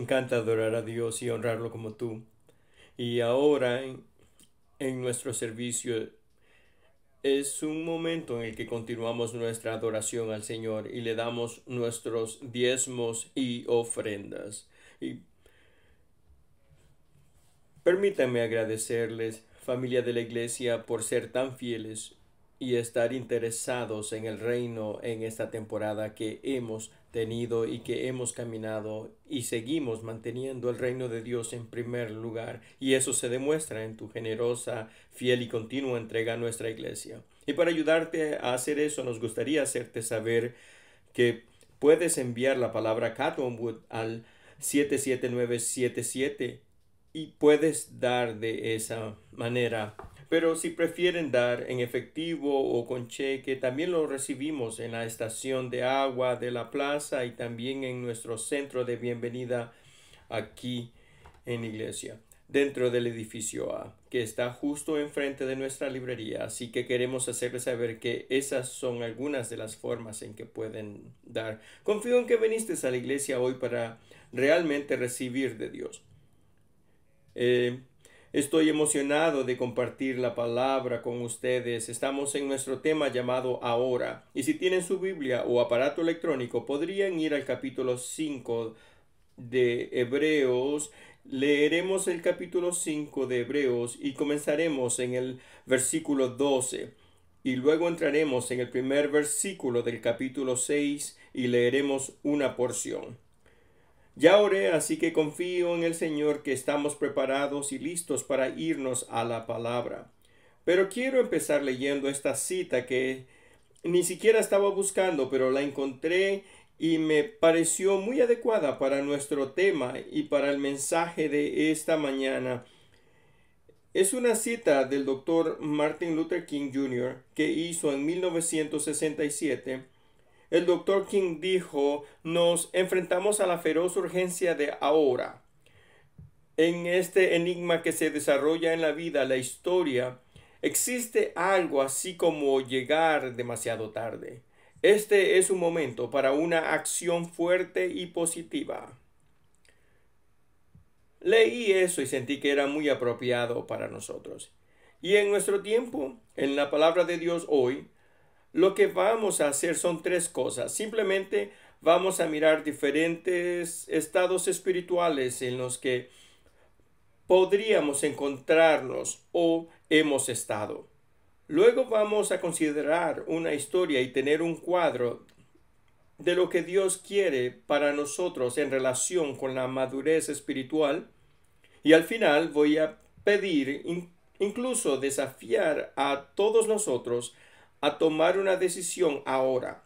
encanta adorar a Dios y honrarlo como tú. Y ahora en nuestro servicio es un momento en el que continuamos nuestra adoración al Señor y le damos nuestros diezmos y ofrendas. Y permítanme agradecerles, familia de la iglesia, por ser tan fieles y estar interesados en el reino en esta temporada que hemos tenido y que hemos caminado y seguimos manteniendo el reino de Dios en primer lugar, y eso se demuestra en tu generosa, fiel y continua entrega a nuestra iglesia. Y para ayudarte a hacer eso, nos gustaría hacerte saber que puedes enviar la palabra Cottonwood al 77977 y puedes dar de esa manera. Pero si prefieren dar en efectivo o con cheque, también lo recibimos en la estación de agua de la plaza y también en nuestro centro de bienvenida aquí en la iglesia, dentro del edificio A, que está justo enfrente de nuestra librería. Así que queremos hacerles saber que esas son algunas de las formas en que pueden dar. Confío en que viniste a la iglesia hoy para realmente recibir de Dios. Estoy emocionado de compartir la palabra con ustedes. Estamos en nuestro tema llamado Ahora. Y si tienen su Biblia o aparato electrónico, podrían ir al capítulo 5 de Hebreos. Leeremos el capítulo 5 de Hebreos y comenzaremos en el versículo 12. Y luego entraremos en el primer versículo del capítulo 6 y leeremos una porción. Ya oré, así que confío en el Señor que estamos preparados y listos para irnos a la palabra. Pero quiero empezar leyendo esta cita que ni siquiera estaba buscando, pero la encontré y me pareció muy adecuada para nuestro tema y para el mensaje de esta mañana. Es una cita del doctor Martin Luther King Jr. que hizo en 1967. El doctor King dijo: nos enfrentamos a la feroz urgencia de ahora. En este enigma que se desarrolla en la vida, la historia, existe algo así como llegar demasiado tarde. Este es un momento para una acción fuerte y positiva. Leí eso y sentí que era muy apropiado para nosotros. Y en nuestro tiempo, en la palabra de Dios hoy, lo que vamos a hacer son tres cosas. Simplemente vamos a mirar diferentes estados espirituales en los que podríamos encontrarnos o hemos estado. Luego vamos a considerar una historia y tener un cuadro de lo que Dios quiere para nosotros en relación con la madurez espiritual. Y al final voy a pedir, incluso desafiar a todos nosotros a tomar una decisión ahora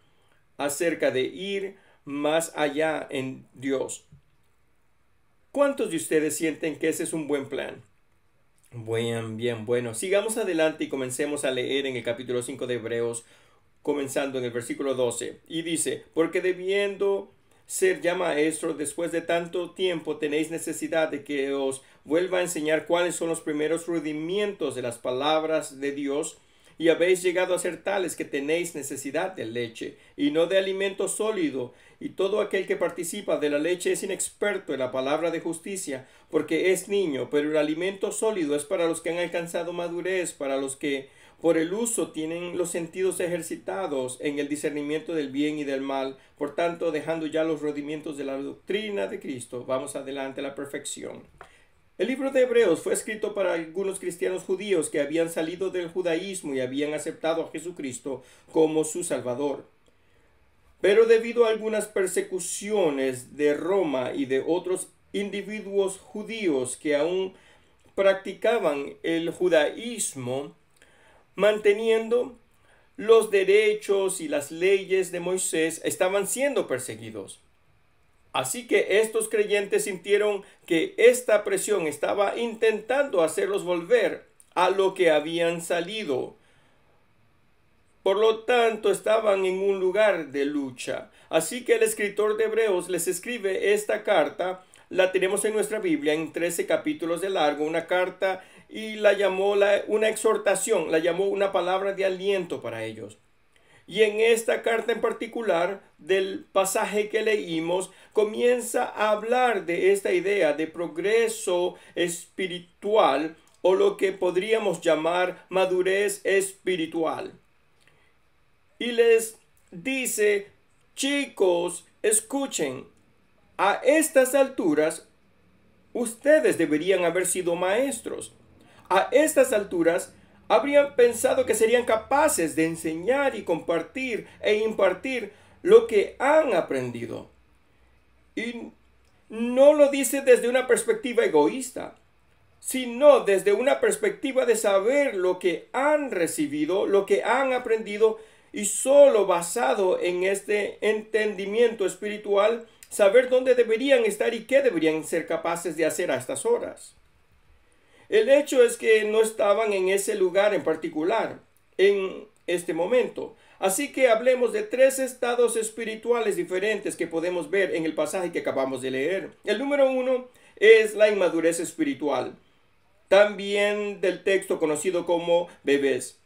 acerca de ir más allá en Dios. ¿Cuántos de ustedes sienten que ese es un buen plan? Bueno. Sigamos adelante y comencemos a leer en el capítulo 5 de Hebreos, comenzando en el versículo 12. Y dice: porque debiendo ser ya maestros después de tanto tiempo, tenéis necesidad de que os vuelva a enseñar cuáles son los primeros rudimientos de las palabras de Dios, y habéis llegado a ser tales que tenéis necesidad de leche, y no de alimento sólido. Y todo aquel que participa de la leche es inexperto en la palabra de justicia, porque es niño, pero el alimento sólido es para los que han alcanzado madurez, para los que por el uso tienen los sentidos ejercitados en el discernimiento del bien y del mal. Por tanto, dejando ya los rudimientos de la doctrina de Cristo, vamos adelante a la perfección. El libro de Hebreos fue escrito para algunos cristianos judíos que habían salido del judaísmo y habían aceptado a Jesucristo como su Salvador. Pero debido a algunas persecuciones de Roma y de otros individuos judíos que aún practicaban el judaísmo, manteniendo los derechos y las leyes de Moisés, estaban siendo perseguidos. Así que estos creyentes sintieron que esta presión estaba intentando hacerlos volver a lo que habían salido. Por lo tanto, estaban en un lugar de lucha. Así que el escritor de Hebreos les escribe esta carta. La tenemos en nuestra Biblia en 13 capítulos de largo, una carta, y la llamó una exhortación, la llamó una palabra de aliento para ellos. Y en esta carta en particular, del pasaje que leímos, comienza a hablar de esta idea de progreso espiritual o lo que podríamos llamar madurez espiritual. Y les dice, chicos, escuchen, a estas alturas ustedes deberían haber sido maestros. A estas alturas habrían pensado que serían capaces de enseñar y compartir e impartir lo que han aprendido. Y no lo dice desde una perspectiva egoísta, sino desde una perspectiva de saber lo que han recibido, lo que han aprendido, y solo basado en este entendimiento espiritual, saber dónde deberían estar y qué deberían ser capaces de hacer a estas horas. El hecho es que no estaban en ese lugar en particular, en este momento. Así que hablemos de 3 estados espirituales diferentes que podemos ver en el pasaje que acabamos de leer. El número 1 es la inmadurez espiritual, también del texto conocido como bebés.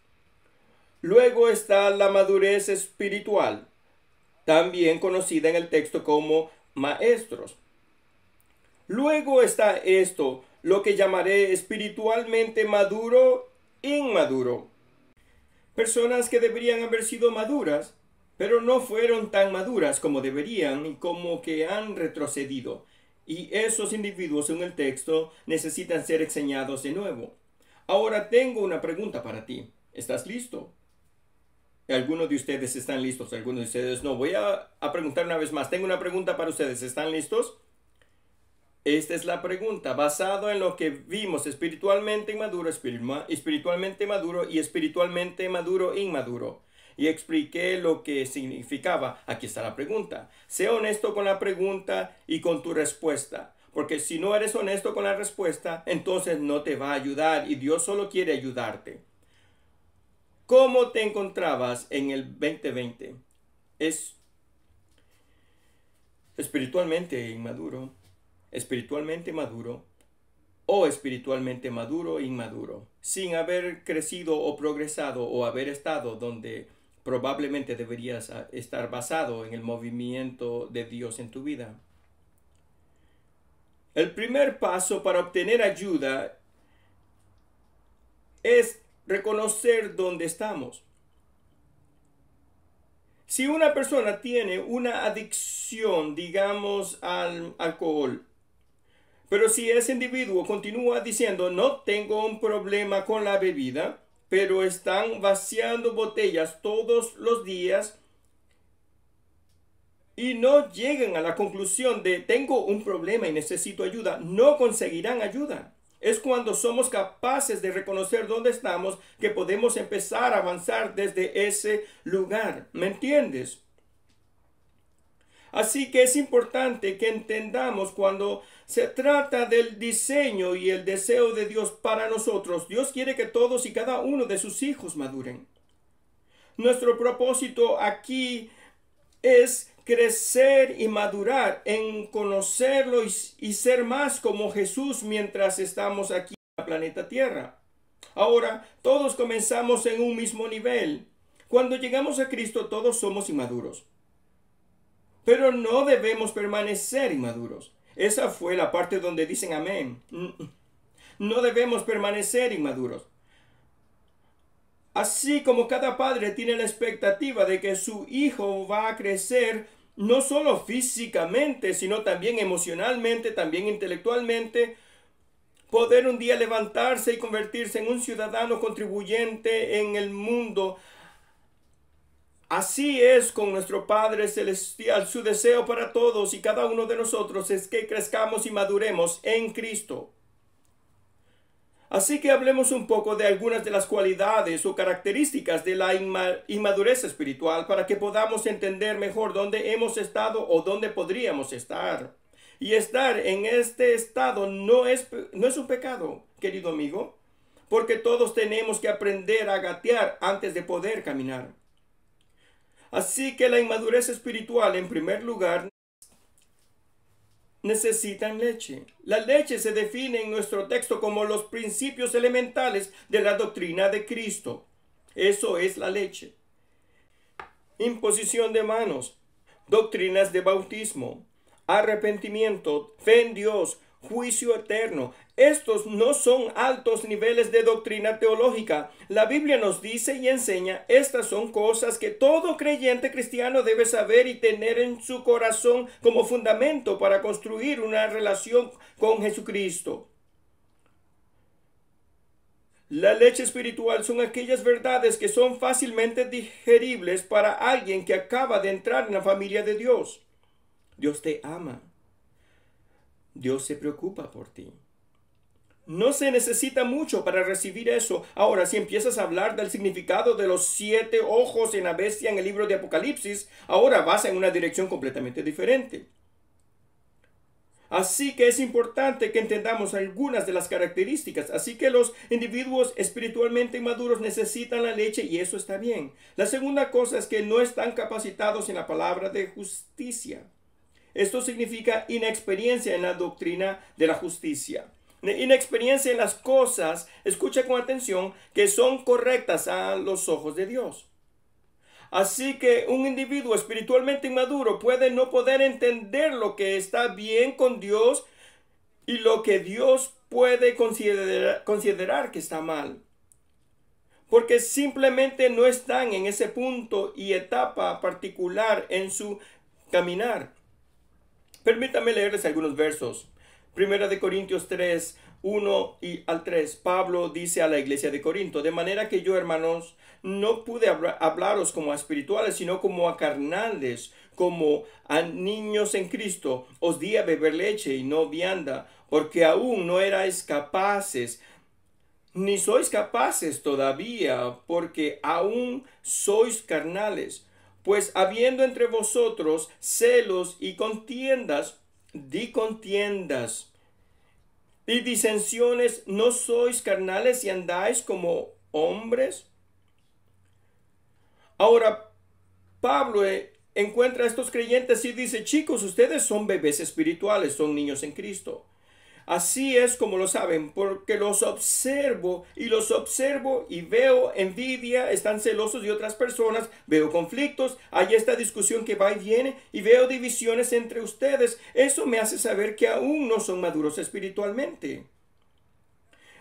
Luego está la madurez espiritual, también conocida en el texto como maestros. Luego está esto, lo que llamaré espiritualmente maduro, inmaduro. Personas que deberían haber sido maduras, pero no fueron tan maduras como deberían y como que han retrocedido. Y esos individuos en el texto necesitan ser enseñados de nuevo. Ahora tengo una pregunta para ti. ¿Estás listo? Algunos de ustedes están listos, algunos de ustedes no. Voy a preguntar una vez más. Tengo una pregunta para ustedes. ¿Están listos? Esta es la pregunta, basado en lo que vimos, espiritualmente inmaduro, espiritualmente maduro y espiritualmente maduro, inmaduro. Y expliqué lo que significaba. Aquí está la pregunta. Sé honesto con la pregunta y con tu respuesta. Porque si no eres honesto con la respuesta, entonces no te va a ayudar y Dios solo quiere ayudarte. ¿Cómo te encontrabas en el 2020? ¿Es espiritualmente inmaduro, espiritualmente maduro o espiritualmente maduro e inmaduro, sin haber crecido o progresado o haber estado donde probablemente deberías estar basado en el movimiento de Dios en tu vida? El primer paso para obtener ayuda es reconocer dónde estamos. Si una persona tiene una adicción, digamos, al alcohol, pero si ese individuo continúa diciendo, no tengo un problema con la bebida, pero están vaciando botellas todos los días y no llegan a la conclusión de tengo un problema y necesito ayuda, no conseguirán ayuda. Es cuando somos capaces de reconocer dónde estamos que podemos empezar a avanzar desde ese lugar. ¿Me entiendes? Así que es importante que entendamos cuando se trata del diseño y el deseo de Dios para nosotros. Dios quiere que todos y cada uno de sus hijos maduren. Nuestro propósito aquí es crecer y madurar en conocerlo y ser más como Jesús mientras estamos aquí en el planeta Tierra. Ahora, todos comenzamos en un mismo nivel. Cuando llegamos a Cristo, todos somos inmaduros. Pero no debemos permanecer inmaduros. Esa fue la parte donde dicen amén. No debemos permanecer inmaduros. Así como cada padre tiene la expectativa de que su hijo va a crecer no solo físicamente, sino también emocionalmente, también intelectualmente, poder un día levantarse y convertirse en un ciudadano contribuyente en el mundo. Así es con nuestro Padre Celestial. Su deseo para todos y cada uno de nosotros es que crezcamos y maduremos en Cristo. Así que hablemos un poco de algunas de las cualidades o características de la inmadurez espiritual para que podamos entender mejor dónde hemos estado o dónde podríamos estar. Y estar en este estado no es un pecado, querido amigo, porque todos tenemos que aprender a gatear antes de poder caminar. Así que la inmadurez espiritual, en primer lugar, necesitan leche. La leche se define en nuestro texto como los principios elementales de la doctrina de Cristo. Eso es la leche. imposición de manos, doctrinas de bautismo, arrepentimiento, fe en Dios, juicio eterno. Estos no son altos niveles de doctrina teológica. La Biblia nos dice y enseña, estas son cosas que todo creyente cristiano debe saber y tener en su corazón como fundamento para construir una relación con Jesucristo. La leche espiritual son aquellas verdades que son fácilmente digeribles para alguien que acaba de entrar en la familia de Dios. Dios te ama. Dios se preocupa por ti. No se necesita mucho para recibir eso. Ahora, si empiezas a hablar del significado de los 7 ojos en la bestia en el libro de Apocalipsis, ahora vas en una dirección completamente diferente. Así que es importante que entendamos algunas de las características. Así que los individuos espiritualmente maduros necesitan la leche y eso está bien. La segunda cosa es que no están capacitados en la palabra de justicia. Esto significa inexperiencia en la doctrina de la justicia. Inexperiencia en las cosas, escucha con atención, que son correctas a los ojos de Dios. Así que un individuo espiritualmente inmaduro puede no poder entender lo que está bien con Dios y lo que Dios puede considerar que está mal. Porque simplemente no están en ese punto y etapa particular en su caminar. Permítame leerles algunos versos. Primera de Corintios 3, 1 y al 3. Pablo dice a la iglesia de Corinto: de manera que yo, hermanos, no pude hablaros como a espirituales, sino como a carnales, como a niños en Cristo. Os di a beber leche y no vianda, porque aún no erais capaces, ni sois capaces todavía, porque aún sois carnales. Pues habiendo entre vosotros celos y contiendas, y disensiones, ¿no sois carnales y andáis como hombres? Ahora, Pablo encuentra a estos creyentes y dice: chicos, ustedes son bebés espirituales, son niños en Cristo. Así es como lo saben, porque los observo y veo envidia, están celosos de otras personas, veo conflictos, hay esta discusión que va y viene y veo divisiones entre ustedes. Eso me hace saber que aún no son maduros espiritualmente.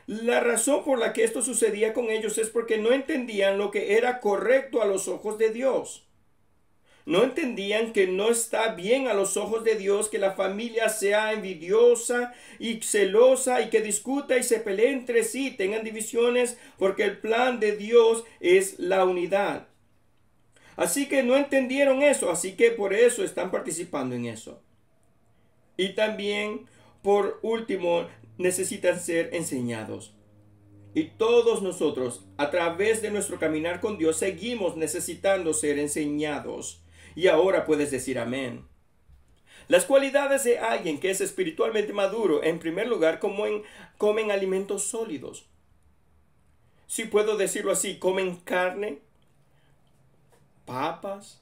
La razón por la que esto sucedía con ellos es porque no entendían lo que era correcto a los ojos de Dios. No entendían que no está bien a los ojos de Dios que la familia sea envidiosa y celosa y que discuta y se pelee entre sí, tengan divisiones, porque el plan de Dios es la unidad. Así que no entendieron eso, así que por eso están participando en eso. Y también, por último, necesitan ser enseñados. Y todos nosotros, a través de nuestro caminar con Dios, seguimos necesitando ser enseñados. Y ahora puedes decir amén. Las cualidades de alguien que es espiritualmente maduro, en primer lugar, comen alimentos sólidos. Si puedo decirlo así, comen carne, papas,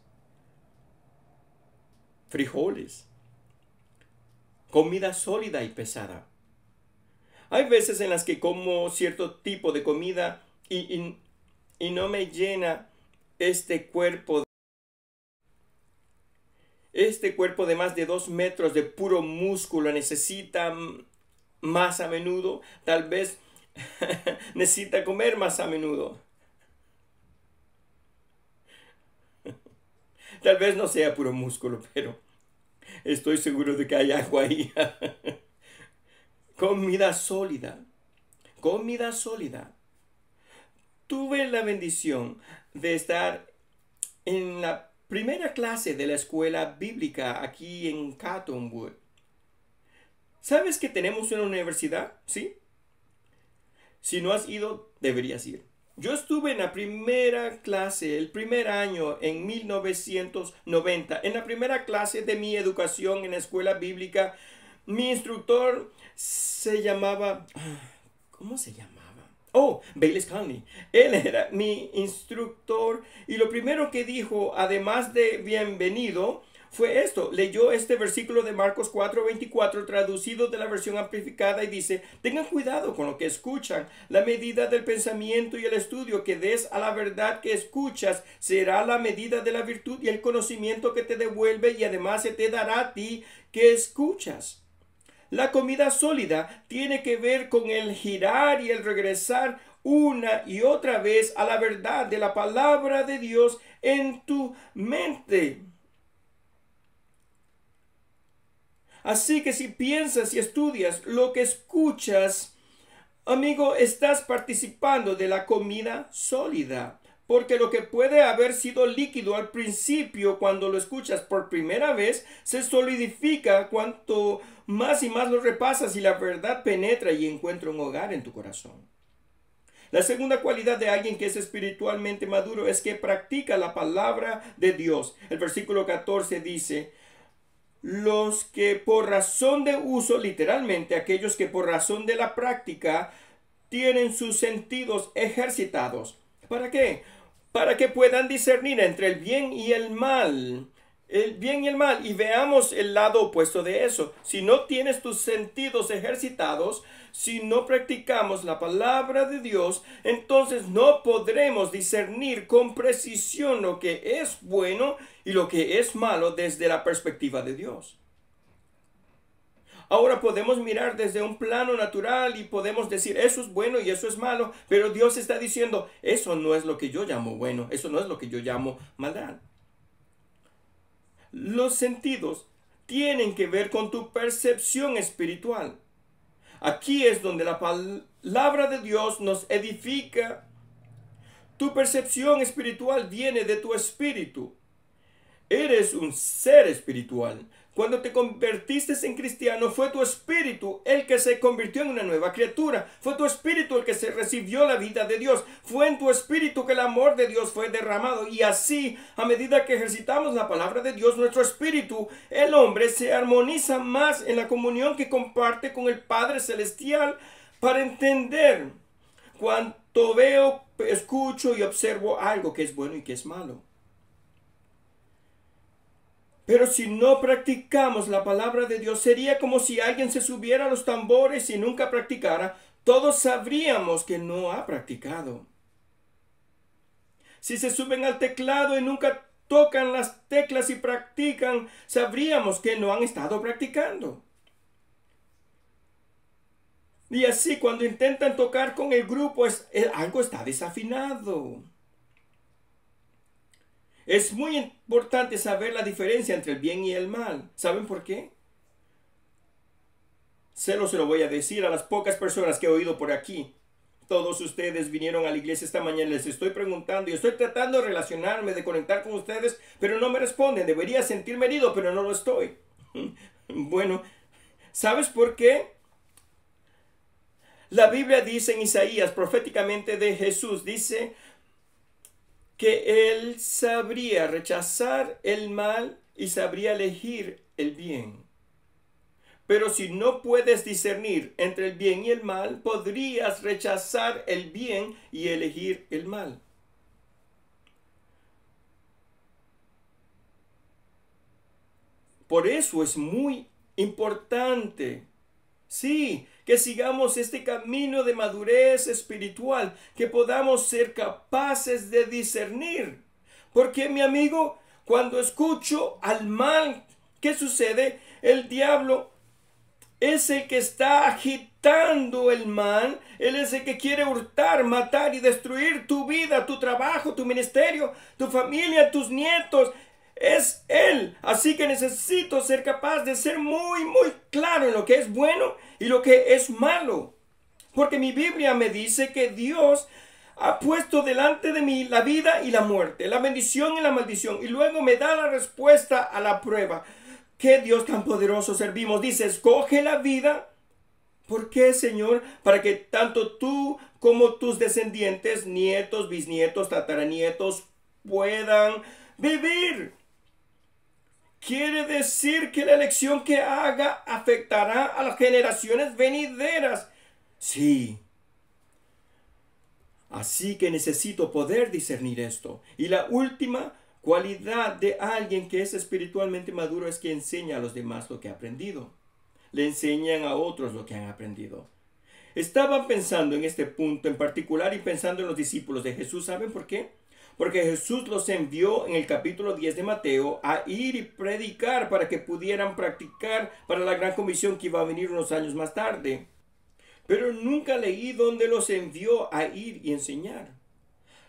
frijoles, comida sólida y pesada. Hay veces en las que como cierto tipo de comida y no me llena este cuerpo de más de 2 metros de puro músculo. Necesita más a menudo. Tal vez necesita comer más a menudo. Tal vez no sea puro músculo, pero estoy seguro de que hay agua ahí. Comida sólida. Comida sólida. Tuve la bendición de estar en la primera clase de la escuela bíblica aquí en Cottonwood. ¿Sabes que tenemos una universidad? ¿Sí? Si no has ido, deberías ir. Yo estuve en la primera clase, el primer año, en 1990. En la primera clase de mi educación en la escuela bíblica, mi instructor se llamaba... ¿Cómo se llamaba? Oh, Bayless Conley. Él era mi instructor y lo primero que dijo, además de bienvenido, fue esto. Leyó este versículo de Marcos 4:24 traducido de la versión amplificada y dice: tengan cuidado con lo que escuchan. La medida del pensamiento y el estudio que des a la verdad que escuchas será la medida de la virtud y el conocimiento que te devuelve, y además se te dará a ti que escuchas. La comida sólida tiene que ver con el girar y el regresar una y otra vez a la verdad de la palabra de Dios en tu mente. Así que si piensas y estudias lo que escuchas, amigo, estás participando de la comida sólida. Porque lo que puede haber sido líquido al principio, cuando lo escuchas por primera vez, se solidifica cuanto más y más lo repasas y la verdad penetra y encuentra un hogar en tu corazón. La segunda cualidad de alguien que es espiritualmente maduro es que practica la palabra de Dios. El versículo 14 dice: los que por razón de uso, literalmente aquellos que por razón de la práctica tienen sus sentidos ejercitados. ¿Para qué? Para que puedan discernir entre el bien y el mal. El bien y el mal. Y veamos el lado opuesto de eso. Si no tienes tus sentidos ejercitados, si no practicamos la palabra de Dios, entonces no podremos discernir con precisión lo que es bueno y lo que es malo desde la perspectiva de Dios. Ahora podemos mirar desde un plano natural y podemos decir eso es bueno y eso es malo, pero Dios está diciendo eso no es lo que yo llamo bueno, eso no es lo que yo llamo maldad. Los sentidos tienen que ver con tu percepción espiritual. Aquí es donde la palabra de Dios nos edifica. Tu percepción espiritual viene de tu espíritu. Eres un ser espiritual. Cuando te convertiste en cristiano, fue tu espíritu el que se convirtió en una nueva criatura. Fue tu espíritu el que se recibió la vida de Dios. Fue en tu espíritu que el amor de Dios fue derramado. Y así, a medida que ejercitamos la palabra de Dios, nuestro espíritu, el hombre, se armoniza más en la comunión que comparte con el Padre Celestial para entender cuanto veo, escucho y observo algo que es bueno y que es malo. Pero si no practicamos la palabra de Dios, sería como si alguien se subiera a los tambores y nunca practicara. Todos sabríamos que no ha practicado. Si se suben al teclado y nunca tocan las teclas y practican, sabríamos que no han estado practicando. Y así cuando intentan tocar con el grupo, algo está desafinado. Es muy importante saber la diferencia entre el bien y el mal. ¿Saben por qué? Se lo voy a decir a las pocas personas que he oído por aquí. Todos ustedes vinieron a la iglesia esta mañana, les estoy preguntando y estoy tratando de relacionarme, de conectar con ustedes, pero no me responden. Debería sentirme herido, pero no lo estoy. Bueno, ¿sabes por qué? La Biblia dice en Isaías, proféticamente de Jesús, dice que él sabría rechazar el mal y sabría elegir el bien. Pero si no puedes discernir entre el bien y el mal, podrías rechazar el bien y elegir el mal. Por eso es muy importante, sí, que sigamos este camino de madurez espiritual, que podamos ser capaces de discernir. Porque, mi amigo, cuando escucho al mal, ¿qué sucede? El diablo es el que está agitando el mal. Él es el que quiere hurtar, matar y destruir tu vida, tu trabajo, tu ministerio, tu familia, tus nietos. Es Él. Así que necesito ser capaz de ser muy claro en lo que es bueno y lo que es malo. Porque mi Biblia me dice que Dios ha puesto delante de mí la vida y la muerte, la bendición y la maldición. Y luego me da la respuesta a la prueba. ¿Qué Dios tan poderoso servimos? Dice, escoge la vida. ¿Por qué, Señor? Para que tanto tú como tus descendientes, nietos, bisnietos, tataranietos, puedan vivir. Quiere decir que la elección que haga afectará a las generaciones venideras. Sí. Así que necesito poder discernir esto. Y la última Cualidad de alguien que es espiritualmente maduro es que enseña a los demás lo que ha aprendido. Le enseñan a otros lo que han aprendido. Estaban pensando en este punto en particular y pensando en los discípulos de Jesús. ¿Saben por qué? Porque Jesús los envió en el capítulo 10 de Mateo a ir y predicar para que pudieran practicar para la gran comisión que iba a venir unos años más tarde. Pero nunca leí dónde los envió a ir y enseñar.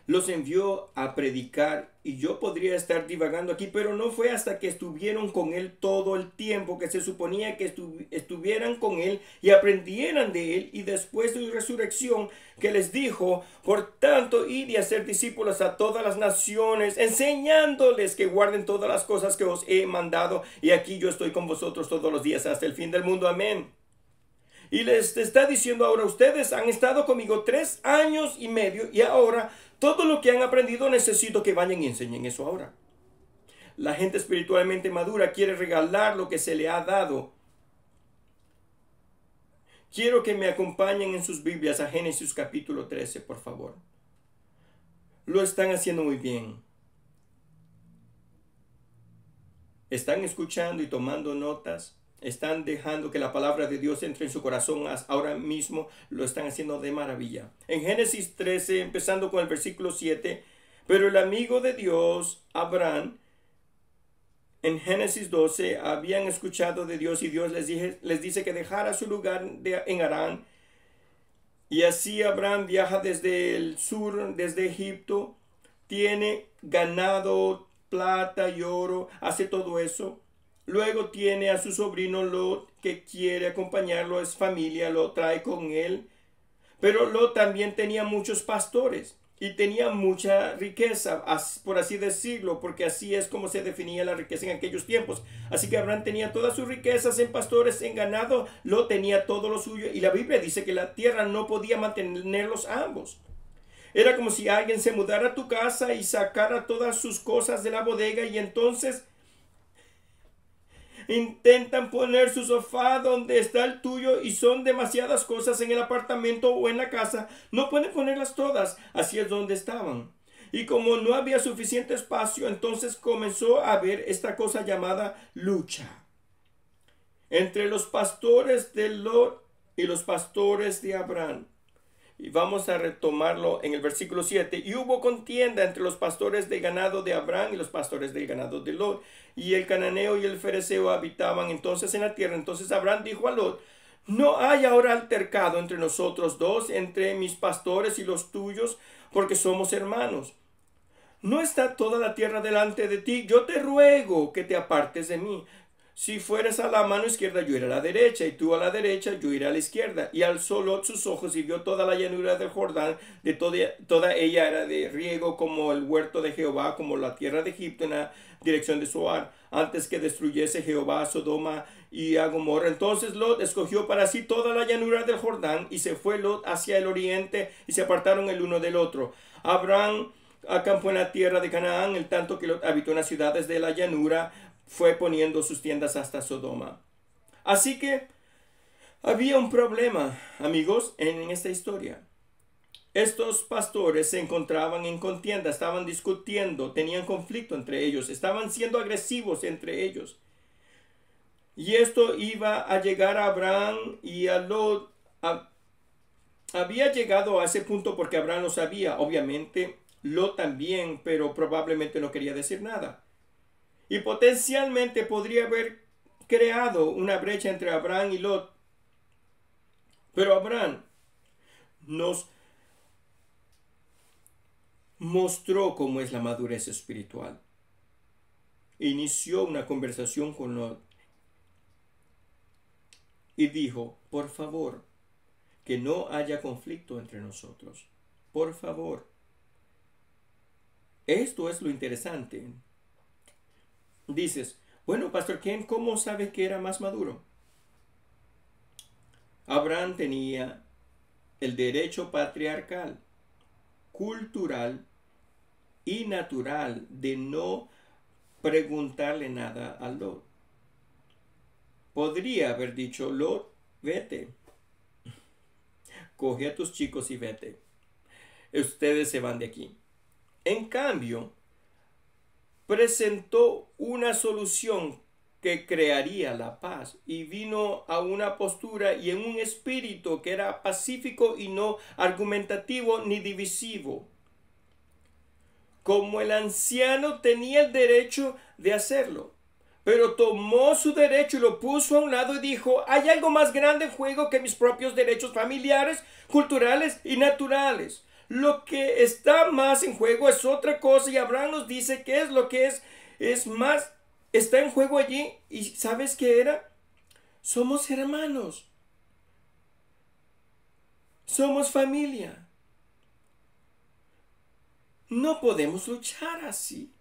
Los envió a predicar, y yo podría estar divagando aquí, pero no fue hasta que estuvieron con él todo el tiempo que se suponía que estuvieran con él y aprendieran de él, y después de su resurrección que les dijo: por tanto, id y hacer discípulos a todas las naciones, enseñándoles que guarden todas las cosas que os he mandado, y aquí yo estoy con vosotros todos los días hasta el fin del mundo. Amén. Y les está diciendo ahora: ustedes han estado conmigo 3 años y medio, y ahora todo lo que han aprendido necesito que vayan y enseñen eso ahora. La gente espiritualmente madura quiere regalar lo que se le ha dado. Quiero que me acompañen en sus Biblias a Génesis capítulo 13, por favor. Lo están haciendo muy bien. Están escuchando y tomando notas. Están dejando que la palabra de Dios entre en su corazón ahora mismo. Lo están haciendo de maravilla. En Génesis 13, empezando con el versículo 7, pero el amigo de Dios, Abraham, en Génesis 12, habían escuchado de Dios, y Dios les dice que dejara su lugar en Harán. Y así Abraham viaja desde el sur, desde Egipto, tiene ganado, plata y oro, hace todo eso. Luego tiene a su sobrino Lot, que quiere acompañarlo, es familia, lo trae con él. Pero Lot también tenía muchos pastores y tenía mucha riqueza, por así decirlo, porque así es como se definía la riqueza en aquellos tiempos. Así que Abraham tenía todas sus riquezas en pastores, en ganado. Lot tenía todo lo suyo, y la Biblia dice que la tierra no podía mantenerlos a ambos. Era como si alguien se mudara a tu casa y sacara todas sus cosas de la bodega, y entonces intentan poner su sofá donde está el tuyo, y son demasiadas cosas en el apartamento o en la casa. No pueden ponerlas todas. Así es donde estaban. Y como no había suficiente espacio, entonces comenzó a haber esta cosa llamada lucha entre los pastores de Lot y los pastores de Abraham. Y vamos a retomarlo en el versículo 7. Y hubo contienda entre los pastores del ganado de Abraham y los pastores del ganado de Lot. Y el cananeo y el fereceo habitaban entonces en la tierra. Entonces Abraham dijo a Lot: no hay ahora altercado entre nosotros dos, entre mis pastores y los tuyos, porque somos hermanos. ¿No está toda la tierra delante de ti? Yo te ruego que te apartes de mí. Si fueres a la mano izquierda, yo iré a la derecha, y tú a la derecha, yo iré a la izquierda. Y alzó Lot sus ojos y vio toda la llanura del Jordán, de toda ella era de riego, como el huerto de Jehová, como la tierra de Egipto, en la dirección de Zoar, antes que destruyese Jehová a Sodoma y a Gomorra. Entonces Lot escogió para sí toda la llanura del Jordán, y se fue Lot hacia el oriente, y se apartaron el uno del otro. Abraham acampó en la tierra de Canaán, el tanto que Lot habitó en las ciudades de la llanura, fue poniendo sus tiendas hasta Sodoma. Así que había un problema, amigos, en esta historia. Estos pastores se encontraban en contienda, estaban discutiendo, tenían conflicto entre ellos, estaban siendo agresivos entre ellos. Y esto iba a llegar a Abraham y a Lot. Había llegado a ese punto porque Abraham lo sabía, obviamente Lot también, pero probablemente no quería decir nada. Y potencialmente podría haber creado una brecha entre Abraham y Lot. Pero Abraham nos mostró cómo es la madurez espiritual. Inició una conversación con Lot y dijo: por favor, que no haya conflicto entre nosotros. Por favor. Esto es lo interesante. Dices: bueno, Pastor Ken, ¿cómo sabe que era más maduro? Abraham tenía el derecho patriarcal, cultural y natural de no preguntarle nada a Lot. Podría haber dicho: Lot, vete. Coge a tus chicos y vete. Ustedes se van de aquí. En cambio, presentó una solución que crearía la paz y vino a una postura y en un espíritu que era pacífico y no argumentativo ni divisivo. Como el anciano tenía el derecho de hacerlo, pero tomó su derecho y lo puso a un lado y dijo: hay algo más grande en juego que mis propios derechos familiares, culturales y naturales. Lo que está más en juego es otra cosa, y Abraham nos dice qué es lo que es más, está en juego allí. ¿Y sabes qué era? Somos hermanos, somos familia. No podemos luchar así.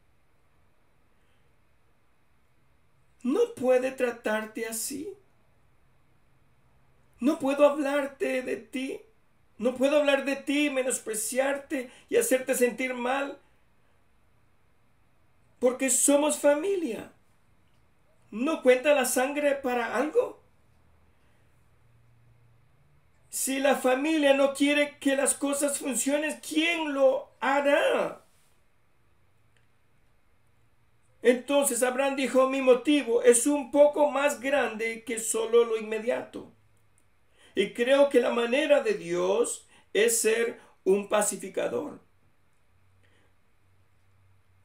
No puede tratarte así. No puedo hablarte de ti. No puedo hablar de ti, menospreciarte y hacerte sentir mal. Porque somos familia. ¿No cuenta la sangre para algo? Si la familia no quiere que las cosas funcionen, ¿quién lo hará? Entonces Abraham dijo: mi motivo es un poco más grande que solo lo inmediato. Y creo que la manera de Dios es ser un pacificador.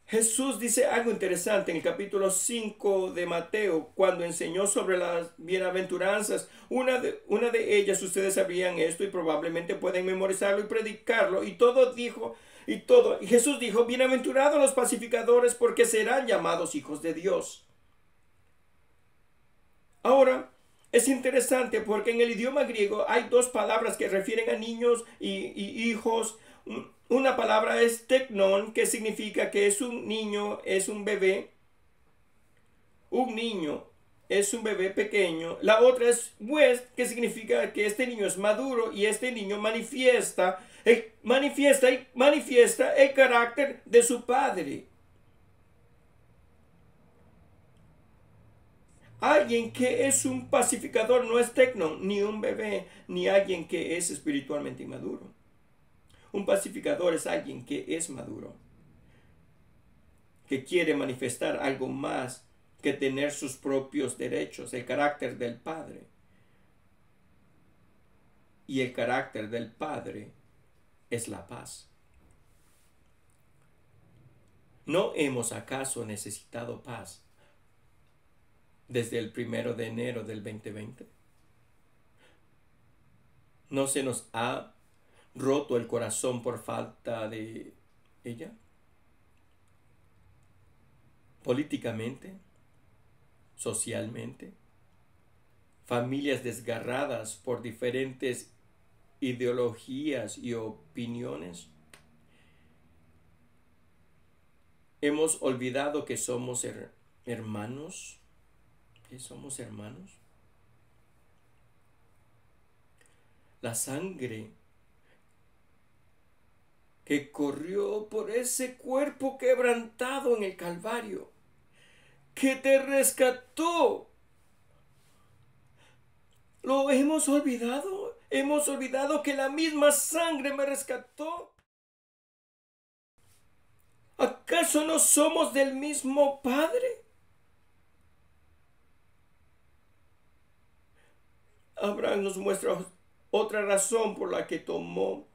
Jesús dice algo interesante en el capítulo 5 de Mateo, cuando enseñó sobre las bienaventuranzas. Una de ellas, ustedes sabrían esto y probablemente pueden memorizarlo y predicarlo. Y Jesús dijo: bienaventurados los pacificadores, porque serán llamados hijos de Dios. Ahora, es interesante porque en el idioma griego hay dos palabras que refieren a niños y hijos. Una palabra es teknon, que significa que es un niño, es un bebé. Un niño es un bebé pequeño. La otra es wes, que significa que este niño es maduro y este niño manifiesta el carácter de su padre. Alguien que es un pacificador no es teknon, ni un bebé, ni alguien que es espiritualmente inmaduro. Un pacificador es alguien que es maduro, que quiere manifestar algo más que tener sus propios derechos, el carácter del Padre. Y el carácter del Padre es la paz. ¿No hemos acaso necesitado paz desde el 1 de enero del 2020? ¿No se nos ha roto el corazón por falta de ella? Políticamente, socialmente, familias desgarradas por diferentes ideologías y opiniones. Hemos olvidado que somos hermanos, que somos hermanos. La sangre que corrió por ese cuerpo quebrantado en el Calvario, que te rescató. ¿Lo hemos olvidado? ¿Hemos olvidado que la misma sangre me rescató? ¿Acaso no somos del mismo Padre? Abraham nos muestra otra razón por la que tomó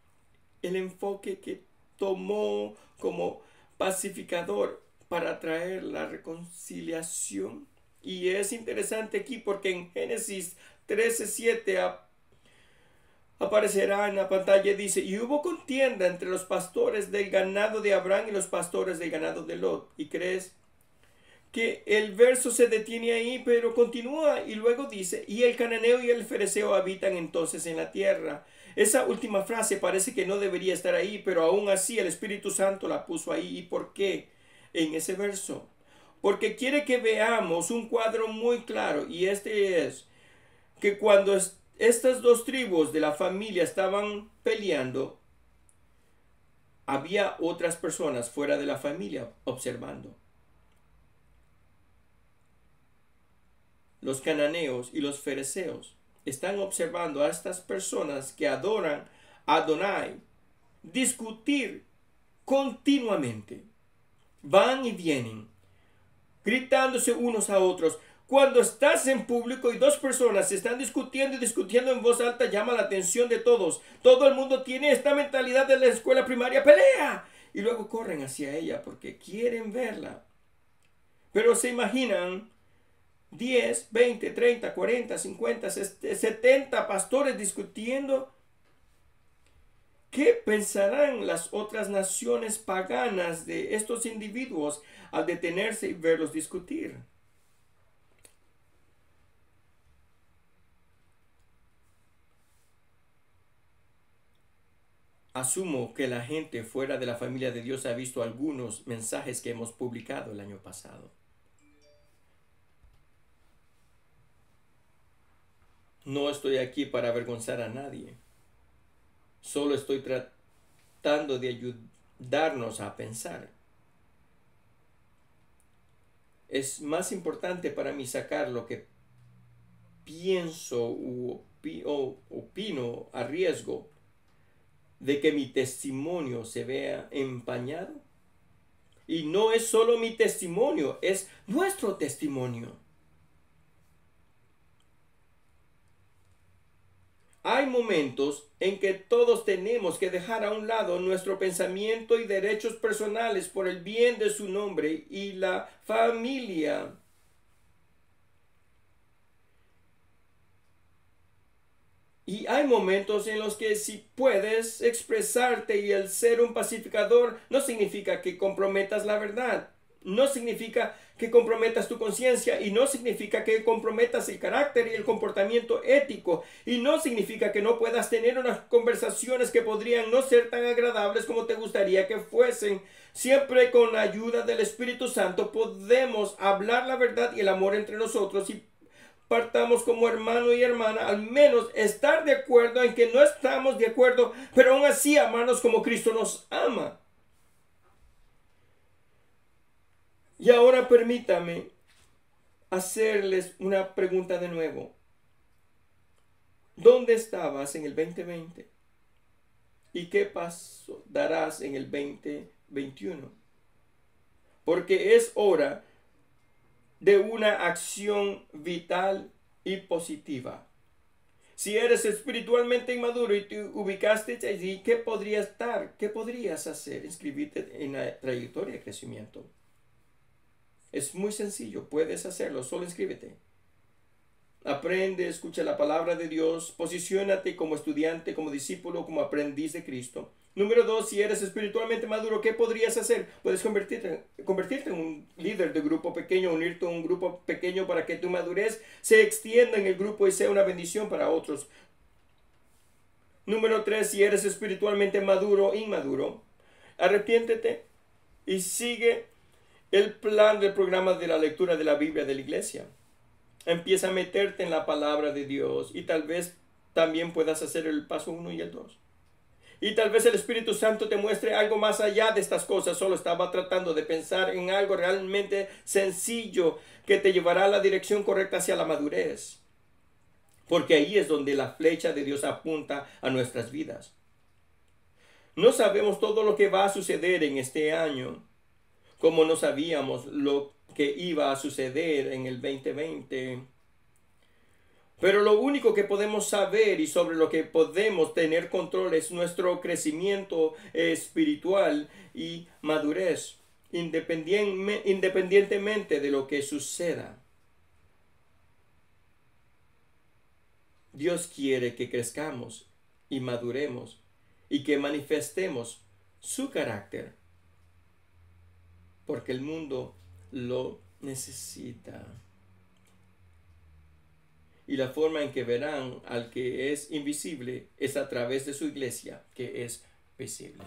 el enfoque que tomó como pacificador para traer la reconciliación. Y es interesante aquí porque en Génesis 13:7 aparecerá en la pantalla, dice: y hubo contienda entre los pastores del ganado de Abraham y los pastores del ganado de Lot. ¿Y crees que el verso se detiene ahí? Pero continúa y luego dice: y el cananeo y el fereceo habitan entonces en la tierra. Esa última frase parece que no debería estar ahí, pero aún así el Espíritu Santo la puso ahí. ¿Y por qué en ese verso? Porque quiere que veamos un cuadro muy claro, y este es que cuando estas dos tribus de la familia estaban peleando, había otras personas fuera de la familia observando. Los cananeos y los fereceos están observando a estas personas que adoran a Adonai discutir continuamente. Van y vienen, gritándose unos a otros. Cuando estás en público y dos personas se están discutiendo y discutiendo en voz alta, llama la atención de todos. Todo el mundo tiene esta mentalidad de la escuela primaria: pelea. Y luego corren hacia ella porque quieren verla. Pero se imaginan 10, 20, 30, 40, 50, 70 pastores discutiendo. ¿Qué pensarán las otras naciones paganas de estos individuos al detenerse y verlos discutir? Asumo que la gente fuera de la familia de Dios ha visto algunos mensajes que hemos publicado el año pasado. No estoy aquí para avergonzar a nadie. Solo estoy tratando de ayudarnos a pensar. Es más importante para mí sacar lo que pienso o opino a riesgo de que mi testimonio se vea empañado. Y no es solo mi testimonio, es nuestro testimonio. Hay momentos en que todos tenemos que dejar a un lado nuestro pensamiento y derechos personales por el bien de su nombre y la familia. Y hay momentos en los que si puedes expresarte y el ser un pacificador no significa que comprometas la verdad. No significa que comprometas tu conciencia y no significa que comprometas el carácter y el comportamiento ético y no significa que no puedas tener unas conversaciones que podrían no ser tan agradables como te gustaría que fuesen. Siempre con la ayuda del Espíritu Santo podemos hablar la verdad y el amor entre nosotros y partamos como hermano y hermana, al menos estar de acuerdo en que no estamos de acuerdo, pero aún así amarnos como Cristo nos ama. Y ahora permítame hacerles una pregunta de nuevo. ¿Dónde estabas en el 2020? ¿Y qué paso darás en el 2021? Porque es hora de una acción vital y positiva. Si eres espiritualmente inmaduro y te ubicaste allí, ¿qué podrías dar? ¿Qué podrías hacer? Inscribirte en la trayectoria de crecimiento. Es muy sencillo, puedes hacerlo, solo inscríbete. Aprende, escucha la palabra de Dios, posiciónate como estudiante, como discípulo, como aprendiz de Cristo. Número 2, si eres espiritualmente maduro, ¿qué podrías hacer? Puedes convertirte en un líder de grupo pequeño, unirte a un grupo pequeño para que tu madurez se extienda en el grupo y sea una bendición para otros. Número 3, si eres espiritualmente maduro o inmaduro, arrepiéntete y sigue el plan del programa de la lectura de la Biblia de la iglesia. Empieza a meterte en la palabra de Dios y tal vez también puedas hacer el paso 1 y el 2. Y tal vez el Espíritu Santo te muestre algo más allá de estas cosas. Solo estaba tratando de pensar en algo realmente sencillo que te llevará a la dirección correcta hacia la madurez. Porque ahí es donde la flecha de Dios apunta a nuestras vidas. No sabemos todo lo que va a suceder en este año, como no sabíamos lo que iba a suceder en el 2020. Pero lo único que podemos saber y sobre lo que podemos tener control es nuestro crecimiento espiritual y madurez, independientemente de lo que suceda. Dios quiere que crezcamos y maduremos y que manifestemos su carácter, porque el mundo lo necesita. Y la forma en que verán al que es invisible es a través de su iglesia, que es visible.